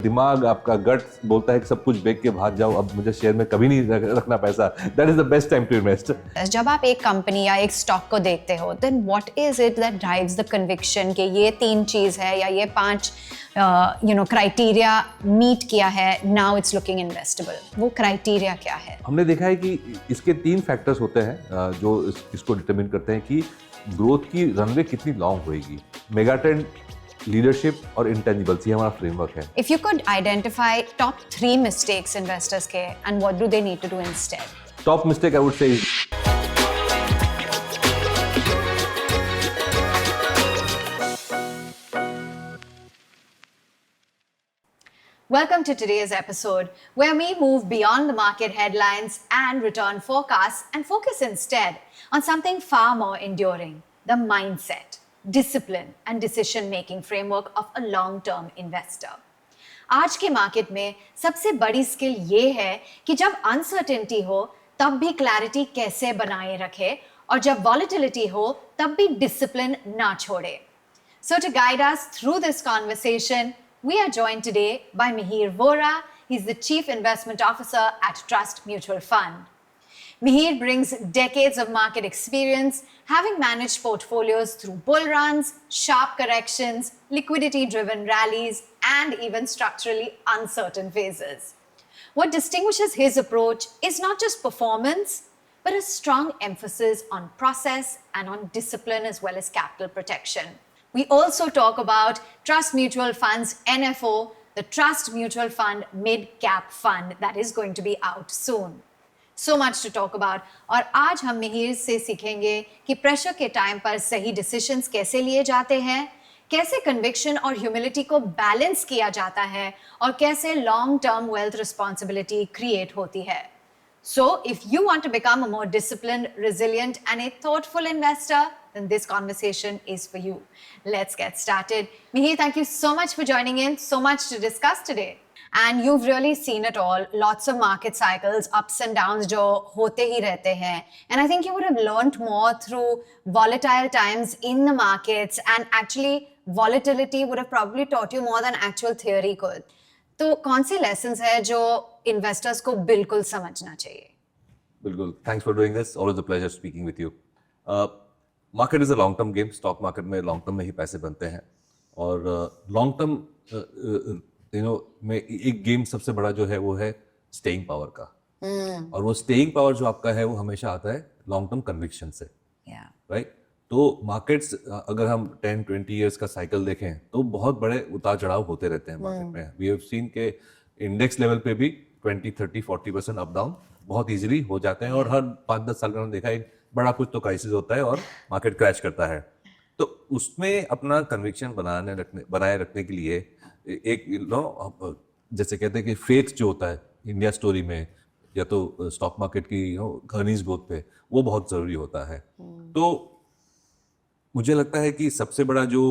दिमाग आपका गट बोलता है कि सब कुछ बेच के भाग जाओ, अब मुझे शेयर में कभी नहीं रखना पैसा। That is the best time to invest. जब आप एक कंपनी या एक स्टॉक को देखते हो, then what is it that drives the conviction कि ये 3 चीज है या ये 5 क्राइटेरिया मीट किया है, नाउ इट्स लुकिंग इन्वेस्टेबल। वो क्राइटेरिया क्या है? हमने देखा है कि इसके 3 फैक्टर्स होते हैं जो इसको डिटरमिन करते हैं कि ग्रोथ की रनवे कितनी लॉन्ग होएगी। मेगाट्रेंड, लीडरशिप और इंटेंजिबल्स, ये हमारा फ्रेमवर्क है। If you could identify top 3 mistakes investors के, and what do they need to do instead? Top mistake I would say is Welcome to today's episode, where we move beyond the market headlines and return forecasts and focus instead on something far more enduring: the mindset, discipline and decision-making framework of a long-term investor. आज के market में सबसे बड़ी skill ये है कि जब uncertainty हो तब भी क्लैरिटी कैसे बनाए रखे, और जब वॉलेटिलिटी हो तब भी डिसिप्लिन ना छोड़े। So to guide us through this conversation, we are joined today by Mihir Vora. He's the Chief Investment Officer at Trust Mutual Fund. Mihir brings decades of market experience, having managed portfolios through bull runs, sharp corrections, liquidity-driven rallies, and even structurally uncertain phases. What distinguishes his approach is not just performance, but a strong emphasis on process and on discipline as well as capital protection. We also talk about Trust Mutual Fund's NFO, the Trust Mutual Fund Mid Cap Fund that is going to be out soon. So much to talk about. और आज हम मिहिर से सीखेंगे कि pressure के time पर सही decisions कैसे लिए जाते हैं, कैसे कन्विक्शन और ह्यूमिलिटी को बैलेंस किया जाता है, और कैसे long term wealth responsibility create होती है। So if you want to become a more disciplined, resilient and a thoughtful investor, then this conversation is for you. Let's get started. Mihir, thank you so much for joining in. So much to discuss today. And you've really seen it all. Lots of market cycles, ups and downs जो होते ही रहते हैं. And I think you would have learned more through volatile times in the markets, and actually volatility would have probably taught you more than actual theory could. तो कौन सी lessons है जो investors को बिल्कुल समझना चाहिए? बिल्कुल, thanks for doing this, always a pleasure speaking with you. Market is a long term game. Stock market में लॉन्ग टर्म में ही पैसे बनते हैं, और लॉन्ग टर्म में एक गेम सबसे बड़ा जो है वो है स्टेइंग पावर का। और वो स्टेइंग पावर जो आपका है वो हमेशा आता है लॉन्ग टर्म कन्विक्शन से, राइट? तो मार्केट्स अगर हम 10-20 इयर्स का साइकिल देखें तो बहुत बड़े उतार चढ़ाव होते रहते हैं मार्केट में। वी हैव सीन के इंडेक्स लेवल पे भी 20-30-40% अप डाउन बहुत इजीली हो जाते हैं, और हर 5-10 साल का हमने देखा एक बड़ा कुछ तो क्राइसिस होता है और मार्केट क्रैश करता है। तो उसमें अपना कन्विक्शन बनाए रखने के लिए एक जैसे कहते हैं कि फेथ जो होता है इंडिया स्टोरी में, या तो स्टॉक मार्केट की अर्निंग्स ग्रोथ पे, वो बहुत जरूरी होता है। तो मुझे लगता है कि सबसे बड़ा जो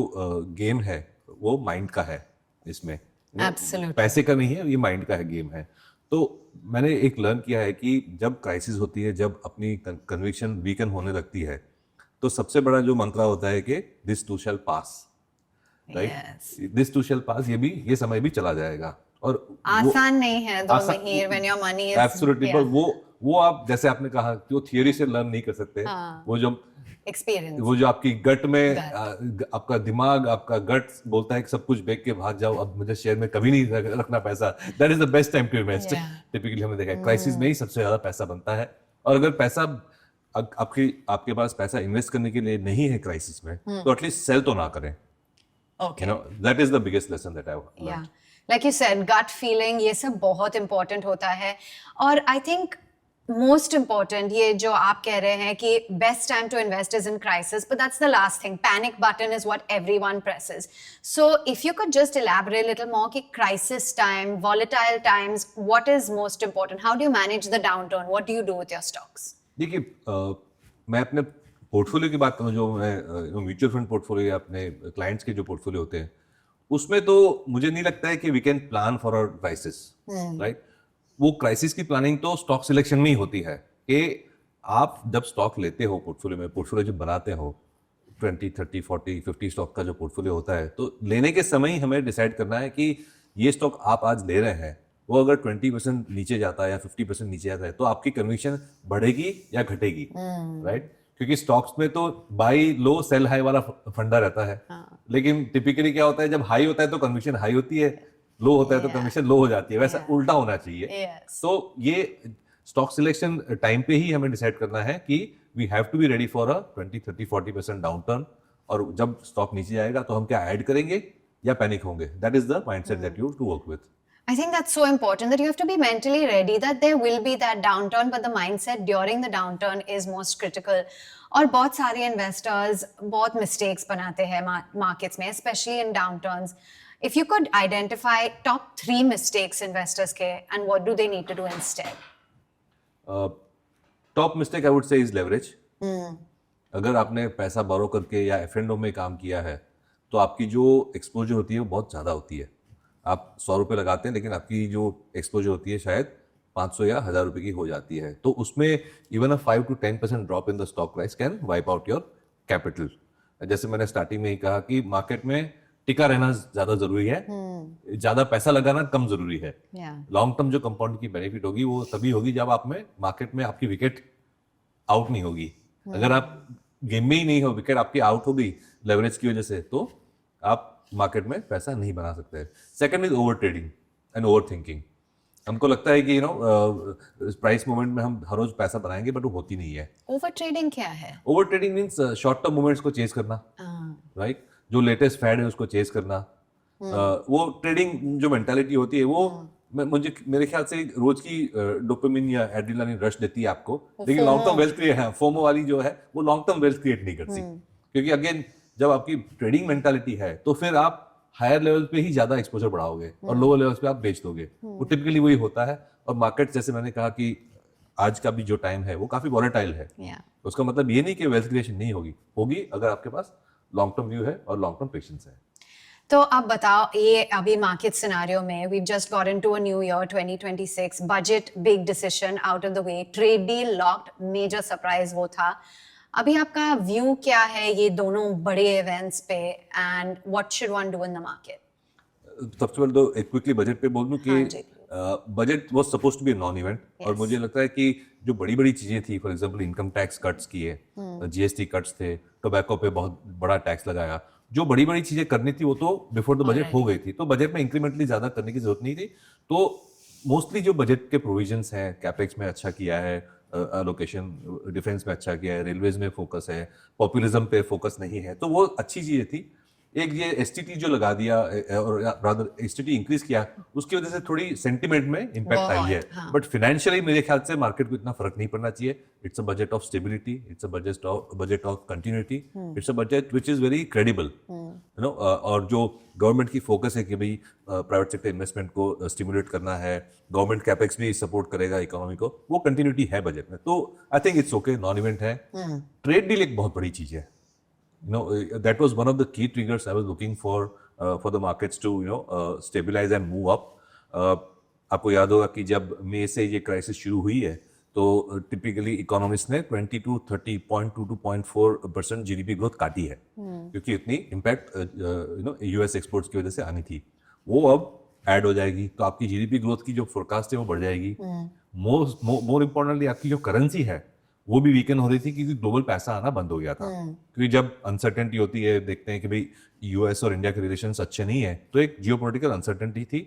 गेम है वो माइंड का है इसमें। Absolutely. पैसे का नहीं है, ये माइंड का है, गेम है। तो मैंने एक लर्न किया है कि जब क्राइसिस होती है, जब अपनी कन्विक्शन वीकन होने लगती है, तो सबसे बड़ा जो मंत्र होता है कि this too shall pass, right? This too shall pass, ये समय भी चला जाएगा। और आसान नहीं है दो महीने when your money is absolutely. पर वो आप जैसे आपने कहा कि वो थियरी से लर्न नहीं कर सकते। वो जो एक्सपीरियंस, वो जो आपकी गट में आपका दिमाग, आपका गट बोलता है कि सब कुछ बेच के भाग जाओ, अब मुझे शेयर में कभी नहीं रखना पैसा। That is the best time to invest. Typically हमने देखा है क्राइसिस में ही सबसे ज्यादा पैसा बनता है। और अगर पैसा आपके पास पैसा इन्वेस्ट करने के लिए नहीं है क्राइसिस में, तो एटलीस्ट सेल तो ना करें। That is the biggest lesson that I have learned. Like you said, gut feeling, ये सब बहुत इंपॉर्टेंट होता है। और आई थिंक मोस्ट इम्पॉर्टेंट ये जो आप कह रहे हैं कि best time to invest is in crisis, but that's the last thing. Panic button is what everyone presses. So if you could just elaborate little more कि crisis time, volatile times, what is most important? How do you manage the downturn? What do you do with your stocks? देखिए, मैं अपने portfolio की बात करूं, जो मैं mutual fund portfolio या अपने क्लाइंट्स के जो पोर्टफोलियो होते हैं, उसमें तो मुझे नहीं लगता है कि we can plan for a crisis, right? वो क्राइसिस की प्लानिंग तो स्टॉक सिलेक्शन में ही होती है कि आप जब स्टॉक लेते हो पोर्टफोलियो में, पोर्टफोलियो जब बनाते हो, 20, 30, 40, 50 स्टॉक का जो पोर्टफोलियो होता है, तो लेने के समय ही हमें डिसाइड करना है कि ये स्टॉक आप आज ले रहे हैं वो अगर 20% नीचे जाता है या 50% नीचे जाता है तो आपकी कन्विक्शन बढ़ेगी या घटेगी, राइट? क्योंकि स्टॉक्स में तो बाई लो सेल हाई वाला फंडा रहता है, लेकिन टिपिकली क्या होता है, जब हाई होता है तो कन्विक्शन हाई होती है, लो होता है तो कन्विक्शन लो हो जाती है, वैसा उल्टा होना चाहिए। तो ये स्टॉक सिलेक्शन टाइम पे ही हमें डिसाइड करना है कि we have to be ready for a 20, 30, 40% downturn, और जब स्टॉक नीचे जाएगा तो हम क्या ऐड करेंगे या पैनिक होंगे। That is the mindset that you to work with. I think that's so important that you have to be mentally ready that there will be that downturn, but the mindset during the downturn is most critical. और बहुत सारे investors बहुत mistakes बनाते हैं markets में, especially in downturns. If you could identify top 3 mistakes investors के, and what do they need to do instead? Top mistake I would say is leverage. अगर आपने पैसा बोरो करके या F&O में काम किया है तो आपकी जो एक्सपोजर होती है वो बहुत ज़्यादा होती है। आप 100 रुपये लगाते हैं लेकिन आपकी जो एक्सपोजर होती है शायद 500 या 1000 रुपये की हो जाती है। तो उसमें even a 5 to 10% drop in the stock price can wipe out your capital. जैसे मैंने स्टार्टिंग में ही कहा कि मार्केट में टिका रहना ज़्यादा जरूरी है, ज़्यादा पैसा लगाना कम जरूरी है। लॉन्ग टर्म जो कंपाउंड की बेनिफिट होगी वो तभी होगी जब आप में मार्केट में आपकी विकेट आउट नहीं होगी। अगर आप गेम में ही नहीं हो, विकेट आपकी आउट हो गई लेवरेज की वजह से, तो आप मार्केट में पैसा नहीं बना सकते। Second is over trading and over thinking. हमको लगता है कि प्राइस मूवमेंट में हम हर रोज पैसा बनाएंगे, बट वो होती नहीं है। ओवर ट्रेडिंग क्या है? Over trading means short term movements को चेज करना, राइट? जो लेटेस्ट फैड है उसको चेज करना। वो ट्रेडिंग जो मेंटालिटी होती है वो मुझे मेरे ख्याल से रोज की डोपामिन या एड्रेनालिन रश देती है आपको, लेकिन long term wealth create, FOMO वाली जो है वो लॉन्ग टर्म वेल्थ क्रिएट नहीं करती। क्योंकि अगेन जब आपकी ट्रेडिंग मेंटालिटी है तो फिर आप हायर लेवल पे ही ज्यादा एक्सपोजर बढ़ाओगे और लोअर लेवल्स पे आप बेच दोगे। वो टिपिकली वही होता है। और मार्केट, जैसे मैंने कहा कि आज का भी जो टाइम है वो काफी वॉलेटाइल है। उसका मतलब ये नहीं कि वेल्थ क्रिएशन नहीं होगी, होगी अगर आपके पास लॉन्ग टर्म व्यू है और लॉन्ग टर्म पेशेंस है। तो अब बताओ, ये अभी मार्केट सिनेरियो में we just got into a new year 2026, budget big decision out of the way, trade deal locked, major surprise वो था। अभी आपका व्यू क्या है ये दोनों बड़े इवेंट्स पे, and what should one do in the market? सबसे पहले तो क्विकली बजट पे बोल दूं कि budget was supposed to be non event, और मुझे लगता है कि जो बड़ी बड़ी चीजें थी, for example income tax cuts किए, जीएसटी कट्स थे, टोबैको पे बहुत बड़ा टैक्स लगाया, जो बड़ी बड़ी चीजें करनी थी वो तो बिफोर द बजट हो गई थी, तो बजट में इंक्रीमेंटली ज्यादा करने की जरूरत नहीं थी। तो मोस्टली जो बजट के प्रोविजंस हैं, कैपेक्स में अच्छा किया है, एलोकेशन डिफेंस में अच्छा किया है, रेलवेज में फोकस है, पॉपुलिज्म पे फोकस नहीं है, तो वो अच्छी चीजें थी। एक ये एसटीटी जो लगा दिया, और रादर एसटीटी इंक्रीज किया, उसकी वजह से थोड़ी सेंटिमेंट में इंपैक्ट आई है। बट फाइनेंशियली मेरे ख्याल से मार्केट को इतना फर्क नहीं पड़ना चाहिए। It's a budget of stability, it's a budget of continuity, it's a budget which is very credible, you know. और जो गवर्नमेंट की फोकस है कि भाई प्राइवेट सेक्टर इन्वेस्टमेंट को स्टिमुलेट करना है, गवर्नमेंट कैपेक्स भी सपोर्ट करेगा इकोनॉमी को, वो कंटिन्यूटी है बजट में। तो I think it's okay, non event है। ट्रेड डील एक बहुत बड़ी चीज है, you know, that was one of the key triggers I was looking for the markets to, you know, stabilize and move up. आपको याद होगा कि जब मई से ये क्राइसिस शुरू हुई है तो टिपिकली इकोनॉमिस्ट ने 20 to 30.2 to 0.4% जीडीपी ग्रोथ काटी है, क्योंकि इतनी impact you know US exports की वजह से आनी थी। वो अब ऐड हो जाएगी, तो आपकी जीडीपी ग्रोथ की जो फोरकास्ट है वो बढ़ जाएगी। मोर इम्पोर्टेंटली आपकी जो करेंसी है वो भी वीकन हो रही थी, क्योंकि ग्लोबल पैसा आना बंद हो गया था। क्योंकि जब अनसर्टेनिटी होती है, देखते हैं कि भाई यूएस और इंडिया के रिलेशंस अच्छे नहीं है, तो एक जियोपॉलिटिकल अनसर्टेनिटी थी,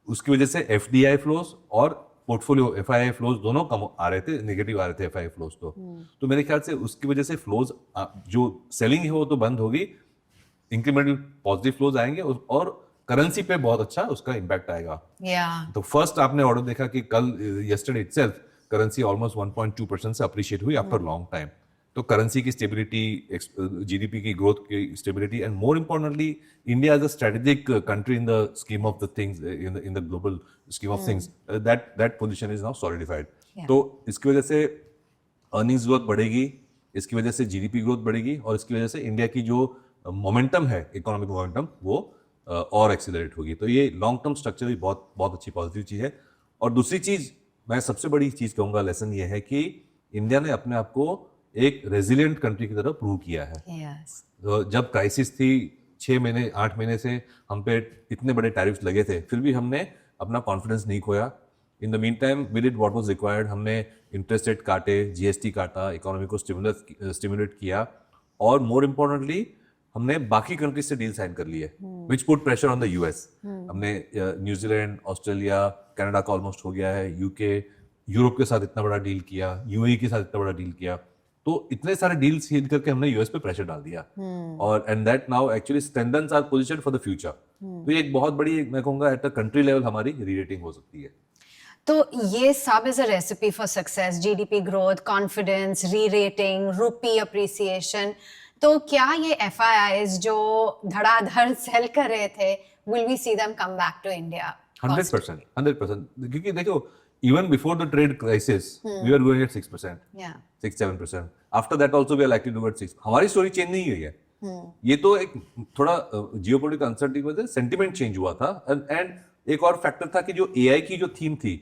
उसकी वजह से एफडीआई फ्लोज और पोर्टफोलियो एफआईआई फ्लोज दोनों कम आ रहे थे, नेगेटिव आ रहे थे एफआईआई फ्लोज। तो मेरे ख्याल से उसकी वजह से फ्लोज, जो सेलिंग है वो तो बंद होगी, इंक्रीमेंटल पॉजिटिव फ्लोज आएंगे और करेंसी पे बहुत अच्छा उसका इम्पैक्ट आएगा। तो फर्स्ट आपने ऑर्डर देखा कि कल यस्टरडे इटसेल्फ करेंसी ऑलमोस्ट 1.2% से अप्रिशिएट हुई आफ्टर लॉन्ग टाइम। तो करेंसी की स्टेबिलिटी, जीडीपी की ग्रोथ की stability, and more importantly India as a strategic country in the scheme of the things, in the global scheme of things, that position is now solidified. तो इसकी वजह से earnings growth बढ़ेगी, इसकी वजह से जीडीपी ग्रोथ बढ़ेगी, और इसकी वजह से इंडिया की जो मोमेंटम है, इकोनॉमिक मोमेंटम, वो और एक्सीलरेट होगी। तो ये लॉन्ग टर्म स्ट्रक्चर भी बहुत बहुत अच्छी पॉजिटिव चीज़ है। और दूसरी चीज़, मैं सबसे बड़ी चीज़ कहूँगा, लेसन ये है कि इंडिया ने अपने आप को एक रेजिलिएंट कंट्री की तरह प्रूव किया है। Yes. तो जब क्राइसिस थी 6 महीने 8 महीने से हम पे इतने बड़े टैरिफ्स लगे थे, फिर भी हमने अपना कॉन्फिडेंस नहीं खोया। In the mean time we did what was required. हमने इंटरेस्ट रेट काटे, जीएसटी काटा, इकोनॉमी को स्टिमुलेट किया, और मोर इम्पोर्टेंटली हमने बाकी कंट्रीज से डील साइन कर लिए, which put pressure on the US. हमने न्यूजीलैंड, ऑस्ट्रेलिया, कनाडा का ऑलमोस्ट हो गया है, यूके, यूरोप के साथ इतना बड़ा डील किया, यूएई के साथ इतना बड़ा डील किया, तो इतने सारे डील सील करके हमने यूएस पे प्रेशर डाल दिया, और and that now actually strengthens our position for the future. तो ये एक बहुत बड़ी, मैं कहूंगा एट द कंट्री लेवल हमारी री-रेटिंग हो सकती है। तो ये सब is a recipe for success, GDP growth, confidence, rerating, rupee appreciation. तो क्या ये एफआईआईज जो धड़ाधड़ सेल कर रहे थे, will we see them come back to India? 100%, क्योंकि देखो, even before the trade crisis, we were growing at 6%, 6-7%. After that also we are likely to grow at 6%. हमारी स्टोरी चेंज नहीं हुई है। ये तो एक थोड़ा जियोपॉलिटिकल अनसर्टेनिटी की वजह से सेंटिमेंट चेंज हुआ था, एंड एक और फैक्टर था कि जो एआई की जो थीम थी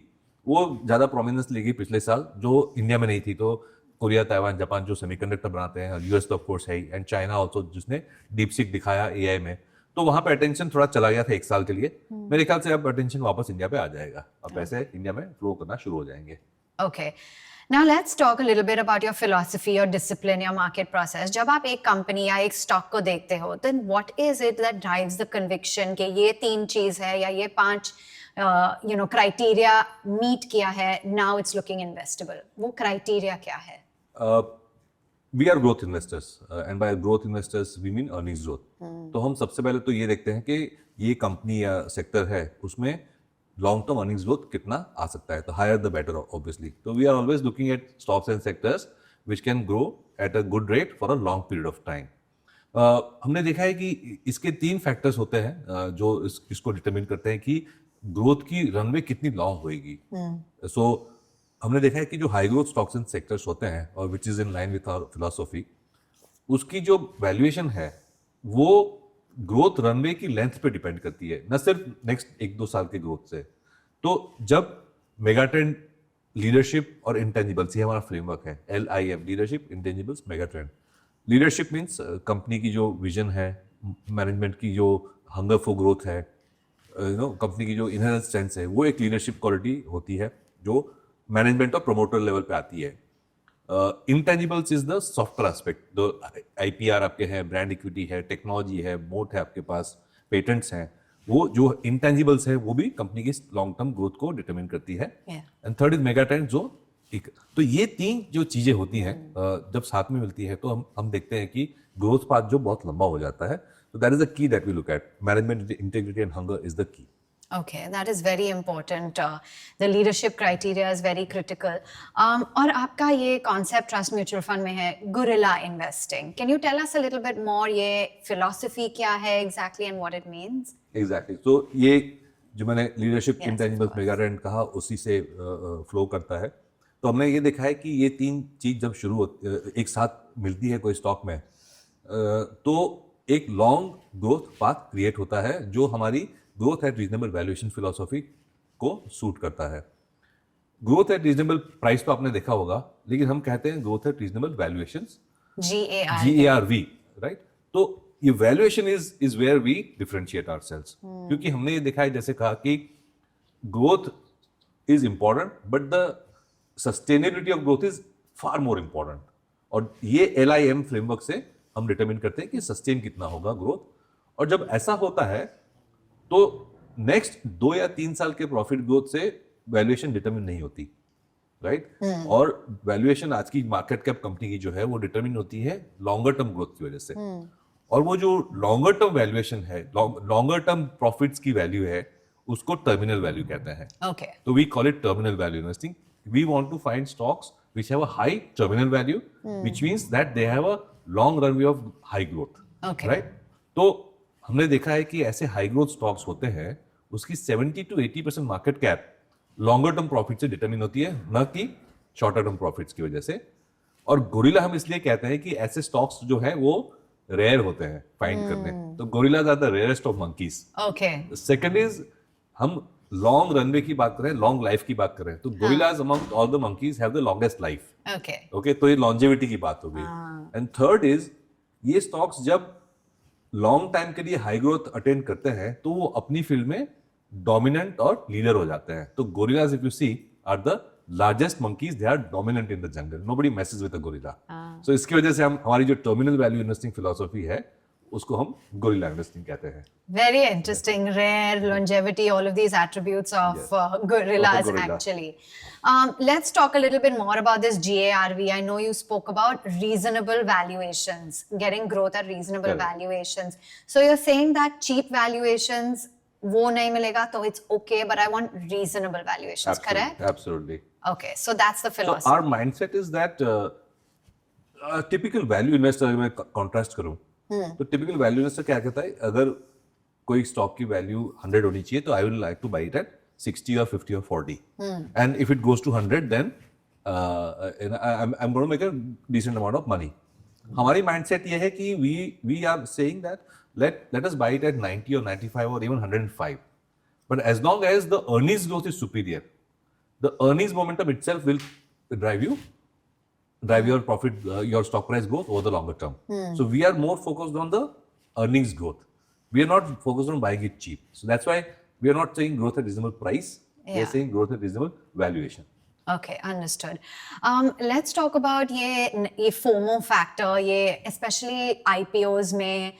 वो ज्यादा प्रोमिनेंस लेगी पिछले साल, जो इंडिया में नहीं थी। तो कोरिया, ताइवान, जापान जो सेमीकंडक्टर बनाते हैं, यूएस तो ऑफ कोर्स है ही, एंड चाइना ऑल्सो जिसने डीपसीक दिखाया एआई में, तो वहां पे अटेंशन थोड़ा चला गया था 1 साल के लिए। मेरे ख्याल से अब अटेंशन वापस इंडिया पे आ जाएगा, अब पैसे इंडिया में फ्लो करना शुरू हो जाएंगे। Okay. Now let's talk a little bit about your philosophy, your discipline, your market process. जब आप एक कंपनी या एक स्टॉक को देखते हो, then what is it that drives the conviction कि ये 3 चीज है या ये 5 क्राइटेरिया मीट किया है, now it's looking investable? वो क्राइटेरिया क्या है? We are growth investors, and by growth investors we mean earnings growth. तो हम सबसे पहले तो ये देखते हैं कि ये कंपनी या सेक्टर है, उसमें लॉन्ग टर्म अर्निंग्स ग्रोथ कितना आ सकता है, तो हायर द बेटर ऑब्वियसली। तो we are always looking at stocks and sectors which can grow at a good rate for a long period of time. हमने देखा है कि इसके 3 फैक्टर्स होते हैं जो इसको डिटरमिन करते हैं कि ग्रोथ की रनवे कितनी लॉन्ग होएगी। सो हमने देखा है कि जो high growth stocks and sectors होते हैं, और which is in line with our philosophy, उसकी जो वैल्यूएशन है वो ग्रोथ रनवे की लेंथ पे डिपेंड करती है, न सिर्फ नेक्स्ट 1-2 साल के ग्रोथ से। तो जब मेगाट्रेंड, लीडरशिप और इंटेंजिबल्स, ये हमारा फ्रेमवर्क है, LIM, leadership, intangibles, megatrend. Leadership means company की जो विजन है, मैनेजमेंट की जो हंगर फॉर ग्रोथ है, कंपनी की जो इनहेरेंट स्ट्रेंथ है, वो एक लीडरशिप क्वालिटी होती है जो मैनेजमेंट और प्रोमोटर लेवल पे आती है। Intangibles is the software aspect, जो IPR आपके हैं, ब्रांड इक्विटी है, टेक्नोलॉजी है, मोट है आपके पास, पेटेंट्स हैं, वो जो इंटेंजिबल्स है वो भी कंपनी की लॉन्ग टर्म ग्रोथ को डिटरमिन करती है। एंड थर्ड इज मेगाट्रेंड, जो तो ये 3 जो चीजें होती हैं जब साथ में मिलती है तो हम देखते हैं कि ग्रोथ पाथ जो बहुत लंबा हो जाता है। तो that is the key that we look at, management integrity and hunger is the key. Okay, that is very important. The leadership criteria is very critical. और आपका ये concept trust mutual fund में है, Gorilla Investing. Can you tell us a little bit more? ये philosophy क्या है exactly and what it means? Exactly. So ये जो मैंने leadership, intangibles, megatrend कहा, उसी से flow करता है। तो हमने ये देखा है कि ये 3 चीज जब एक साथ मिलती है कोई स्टॉक में, तो एक लॉन्ग ग्रोथ पाथ क्रिएट होता है जो हमारी growth at reasonable valuation philosophy को सूट करता है। ग्रोथ एट रीजनेबल प्राइस तो आपने देखा होगा, लेकिन हम कहते हैं growth at reasonable valuations, GARV, right? तो ये valuation is where we differentiate ourselves, क्योंकि हमने ये देखा है, जैसे कहा कि growth is important but the sustainability of growth is far more important. और ये LIM फ्रेमवर्क से हम डिटरमिन करते हैं कि सस्टेन कितना होगा ग्रोथ। और जब ऐसा होता है तो नेक्स्ट 2 या 3 साल के प्रॉफिट ग्रोथ से वैल्यूएशन डिटरमिन नहीं होती, राइट? और वैल्यूएशन आज की मार्केट कैप कंपनी की जो है वो डिटरमिन होती है लॉन्गर टर्म ग्रोथ की वजह से। और वो जो लॉन्गर टर्म वैल्यूएशन है, लॉन्गर टर्म प्रॉफिट्स की वैल्यू है, उसको टर्मिनल वैल्यू कहते हैं। Okay. तो we call it terminal value investing. We want to find stocks which have a high terminal value, which means that they have a long runway of high growth, right? तो हमने देखा है कि ऐसे high growth stocks होते हैं, उसकी 70 to 80% market cap longer term profit से डिटरमिन होती है, न कि शॉर्टर टर्म प्रॉफिट्स की वजह से। और गोरिल्ला हम इसलिए कहते हैं कि ऐसे स्टॉक्स जो है वो रेयर होते हैं फाइंड करने। तो gorillas are the rarest of monkeys. Okay. Second is, हम लॉन्ग रनवे की बात करें, लॉन्ग लाइफ की बात करें, तो gorillas among all the monkeys have the longest life. Okay. Okay, तो ये लॉन्जेविटी की बात हो गई। एंड थर्ड इज, ये स्टॉक्स जब लॉन्ग टाइम के लिए हाई ग्रोथ अटेंड करते हैं तो वो अपनी फील्ड में डोमिनेंट और लीडर हो जाते हैं. तो gorillas if you see are the largest monkeys, they are dominant in the jungle. Nobody messes with a gorilla. So इसकी वजह से हम हमारी जो टर्मिनल वैल्यू इन्वेस्टिंग फिलॉसफी है उसको हम गोरिल्ला इन्वेस्टिंग कहते हैं. Very interesting, rare, longevity, all of these attributes of gorillas Of a gorilla. actually. Let's talk a little bit more about this GARV. I know you spoke about reasonable valuations, getting growth at reasonable Correct. valuations. So you're saying that cheap valuations, wo nahi milega, so it's okay, but I want reasonable valuations, correct? Absolutely. Okay, so that's the So philosophy. our mindset is that typical value investor अगर मैं contrast करूं तो typical value investor क्या कहता है, अगर कोई stock की वैल्यू 100 होनी चाहिए तो I will like two by it at 60 or 50 or 40, and if it goes to 100 then I'm going to make a decent amount of money. हमारी माइंडसेट ये है कि we are saying that let us buy it at 90 or 95 or even 105, but as long as the earnings growth is superior, the earnings momentum itself will drive your profit, your stock price growth over the longer term. So we are more focused on the earnings growth. We are not focused on buying it cheap. So that's why we are not saying growth at reasonable price. We Yeah. are saying growth at reasonable valuation. Okay, understood. Let's talk about ये FOMO factor, especially IPOs में,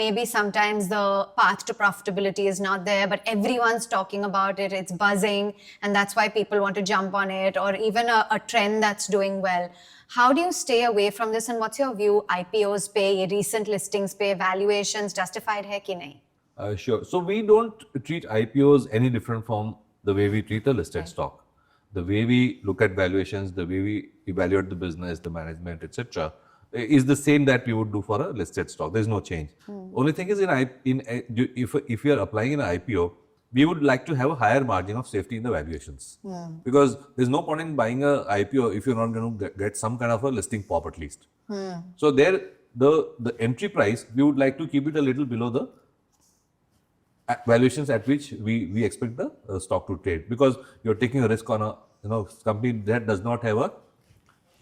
maybe sometimes the path to profitability is not there, but everyone's talking about it, it's buzzing, and that's why people want to jump on it, or even a trend that's doing well. How do you stay away from this, and what's your view? IPOs पे, ये recent listings पे, valuations justified है कि नहीं? Sure. So we don't treat IPOs any different from the way we treat a listed stock. The way we look at valuations, the way we evaluate the business, the management, etc., is the same that we would do for a listed stock. There's no change. Only thing is, if you are applying in an IPO, we would like to have a higher margin of safety in the valuations, because there's no point in buying a IPO if you're not going to get some kind of a listing pop at least. So there, the entry price, we would like to keep it a little below the valuations at which we expect the stock to trade, because you're taking a risk on a company that does not have a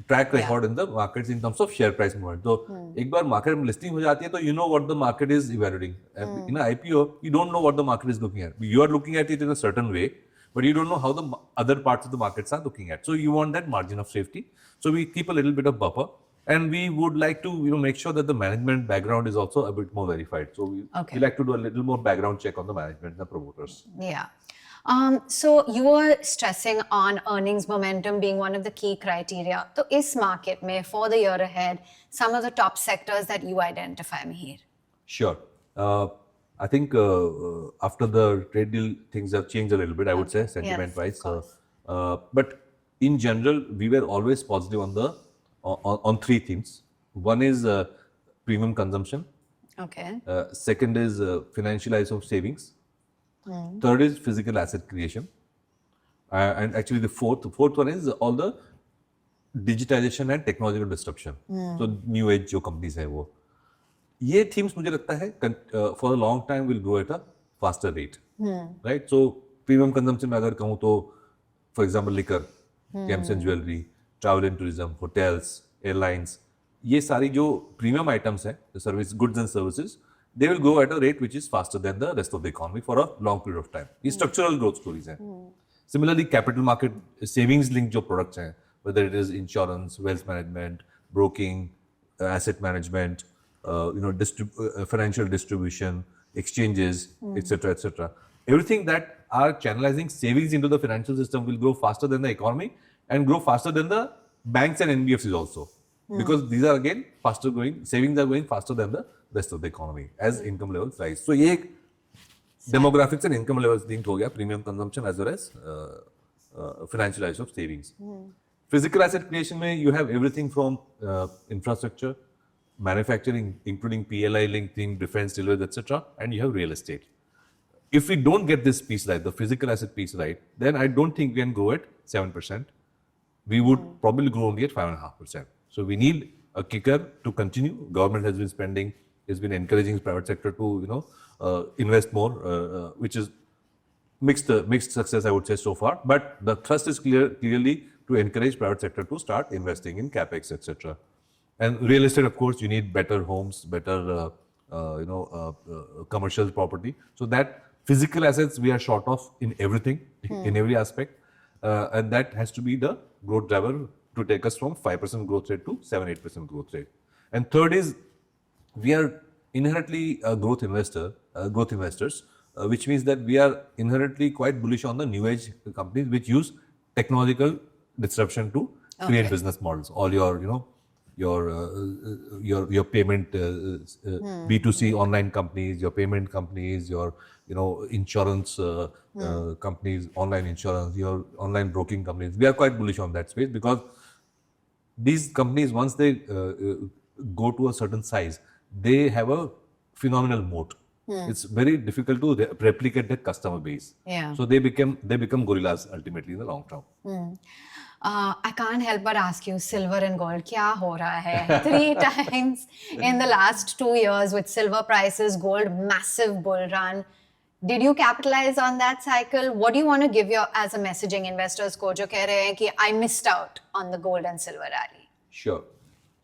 track record in the markets in terms of share price movement. So एक बार market में listing हो जाती है तो you know what the market is evaluating. In an IPO you don't know what the market is looking at. You are looking at it in a certain way, but you don't know how the other parts of the markets are looking at. So you want that margin of safety. So we keep a little bit of buffer. And we would like to, make sure that the management background is also a bit more verified. So we like to do a little more background check on the management and the promoters. Yeah. So you were stressing on earnings momentum being one of the key criteria. So is market में for the year ahead, some of the top sectors that you identify, Mihir? Sure. I think after the trade deal, things have changed a little bit, I would say, sentiment-wise. But in general, we were always positive on three themes. One is premium consumption. Okay. Second is financialization of savings. Third is physical asset creation. And actually the fourth one is all the digitization and technological disruption. So new age जो companies है वो. ये themes मुझे लगता है for a long time will grow at a faster rate. Right? So premium consumption में अगर कहूँ तो for example liquor, gems and jewelry, travel and tourism, hotels, airlines, ये सारी जो premium items हैं, the service, goods and services, they will grow at a rate which is faster than the rest of the economy for a long period of time. ये structural growth stories हैं. Similarly, capital market savings linked जो products हैं, whether it is insurance, wealth management, broking, asset management, financial distribution, exchanges, etc., etc. Everything that are channelizing savings into the financial system will grow faster than the economy and grow faster than the banks and NBFCs also, because these are again faster growing. Savings are growing faster than the rest of the economy as income levels rise. So ये demographics and income levels linked हो गया, premium consumption as well as financialization of savings. Physical asset creation में you have everything from infrastructure, manufacturing, including PLI linked thing, defense, deliveries, etc., and you have real estate. If we don't get this piece right, the physical asset piece right, then I don't think we can grow at 7%. We would probably grow only at 5.5%. So we need a kicker to continue. Government has been spending, has been encouraging private sector to invest more, which is mixed success, I would say, so far. But the thrust is clearly to encourage private sector to start investing in capex, etc. And real estate, of course, you need better homes, better commercial property. So that physical assets we are short of in everything, in every aspect, and that has to be the growth driver to take us from 5% growth rate to 7-8% growth rate. And third is we are inherently growth investors, which means that we are inherently quite bullish on the new age companies which use technological disruption to create business models. All your payment B2C online companies, your payment companies, your insurance companies, online insurance, your online broking companies. We are quite bullish on that space because these companies, once they go to a certain size, they have a phenomenal moat. It's very difficult to replicate the customer base. Yeah. So they become gorillas ultimately in the long term. I can't help but ask you, silver and gold, kya ho raha hai? 3 times in the last 2 years with silver prices, gold, massive bull run. Did you capitalize on that cycle? What do you want to give your as a messaging investors ko jo keh rahe hain ki I missed out on the gold and silver rally? Sure.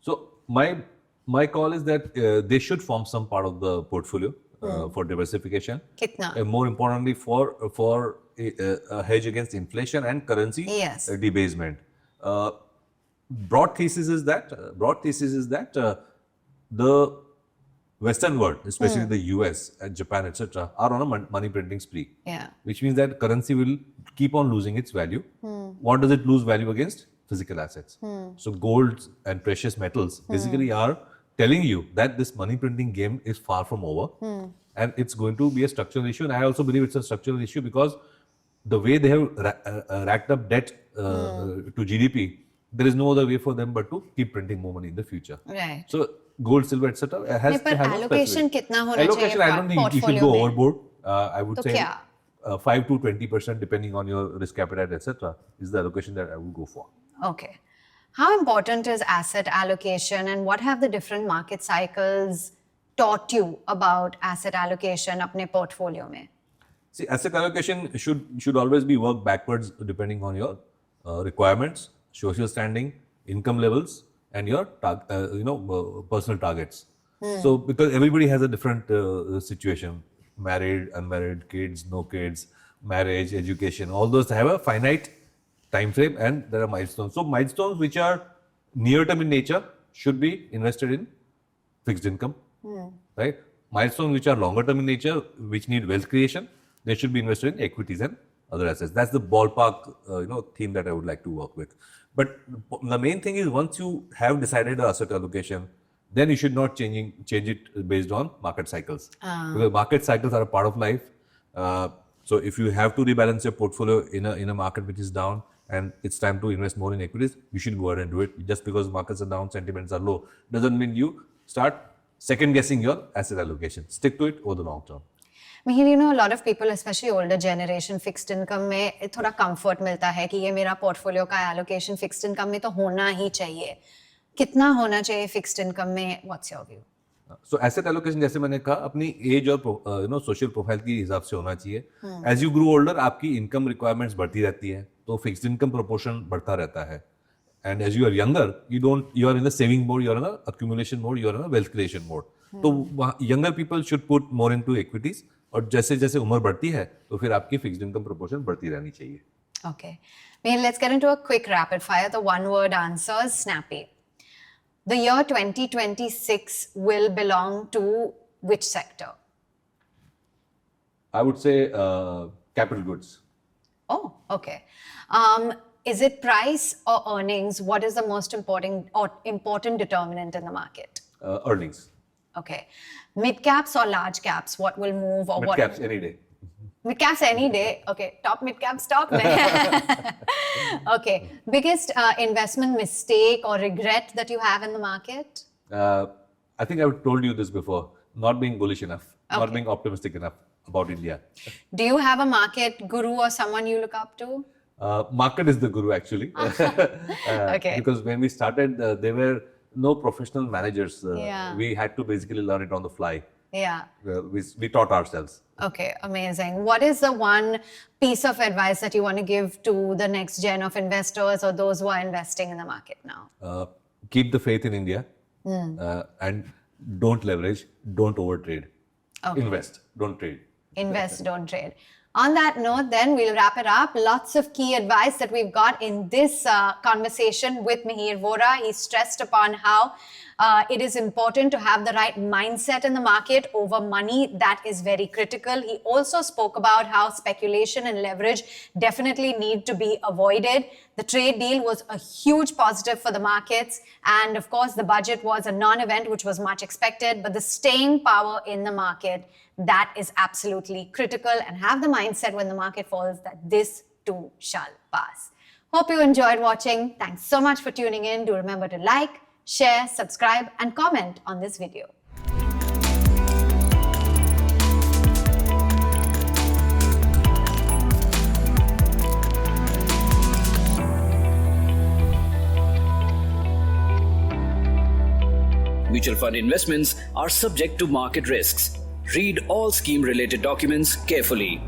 So my call is that they should form some part of the portfolio for diversification. Kitna? And more importantly, for a hedge against inflation and currency debasement. Broad thesis is that the Western world, especially the US and Japan, etc., are on a money printing spree. Yeah. Which means that currency will keep on losing its value. What does it lose value against? Physical assets. So gold and precious metals basically are telling you that this money printing game is far from over, and it's going to be a structural issue. And I also believe it's a structural issue because the way they have racked up debt to GDP, there is no other way for them but to keep printing more money in the future. Right. So gold, silver, etc. has to have allocation kitna hona allocation. I don't think you should go overboard. I would say kya? 5 to 20%, depending on your risk appetite, etc., is the allocation that I would go for. Okay. How important is asset allocation, and what have the different market cycles taught you about asset allocation apne portfolio mein? See, asset allocation should always be worked backwards depending on your requirements, social standing, income levels, and your personal targets. So because everybody has a different situation, married, unmarried, kids, no kids, marriage, education, all those have a finite time frame, and there are milestones. So milestones which are near term in nature should be invested in fixed income, right? Milestones which are longer term in nature, which need wealth creation, they should be invested in equities and other assets. That's the ballpark theme that I would like to work with. But the main thing is, once you have decided the asset allocation, then you should not change it based on market cycles. Because market cycles are a part of life. So if you have to rebalance your portfolio in a market which is down, and it's time to invest more in equities, you should go ahead and do it. Just because markets are down, sentiments are low, doesn't mean you start second guessing your asset allocation. Stick to it over the long term. Mihir, a lot of people, especially older generation, fixed income में थोड़ा comfort मिलता है कि ये मेरा portfolio का allocation fixed income में तो होना ही चाहिए. कितना होना चाहिए fixed income में? What's your view? So asset allocation, जैसे मैंने कहा, अपनी एज और social profile के हिसाब से होना चाहिए. As you grow older, आपकी income requirements बढ़ती रहती है, तो fixed income proportion बढ़ता रहता है. And as you are younger, you are in the saving mode, you are in the accumulation mode, you are in the wealth creation mode. तो younger people should put more into equities. और जैसे जैसे उम्र बढ़ती है तो फिर आपकी फिक्स्ड इनकम प्रोपोर्शन बढ़ती रहनी चाहिए. Okay. Mihir, let's get into a quick rapid fire. The one word answers, snappy. The year 2026 will belong to which sector? I would say capital goods. Oh, okay. Is it price or earnings? What is the most important determinant in the market? Earnings. Okay. Mid caps or large caps? What will move or mid what? Mid caps any day. Mid caps any day. Okay. Top mid cap stock. Okay. Biggest investment mistake or regret that you have in the market? I think I've told you this before. Not being bullish enough. Okay. Not being optimistic enough about India. Do you have a market guru or someone you look up to? Market is the guru actually. Okay. Because when we started, there were no professional managers. We had to basically learn it on the fly. Yeah. We taught ourselves. Okay, amazing. What is the one piece of advice that you want to give to the next gen of investors or those who are investing in the market now? Keep the faith in India and don't leverage, don't overtrade. Okay. Invest, don't trade. Invest, don't trade. On that note, then we'll wrap it up. Lots of key advice that we've got in this conversation with Mihir Vora. He stressed upon how it is important to have the right mindset in the market over money. That is very critical. He also spoke about how speculation and leverage definitely need to be avoided. The trade deal was a huge positive for the markets. And of course, the budget was a non-event, which was much expected. But the staying power in the market, that is absolutely critical, and have the mindset when the market falls that this too shall pass. Hope you enjoyed watching. Thanks so much for tuning in. Do remember to like, share, subscribe, and comment on this video. Mutual fund investments are subject to market risks. Read all scheme-related documents carefully.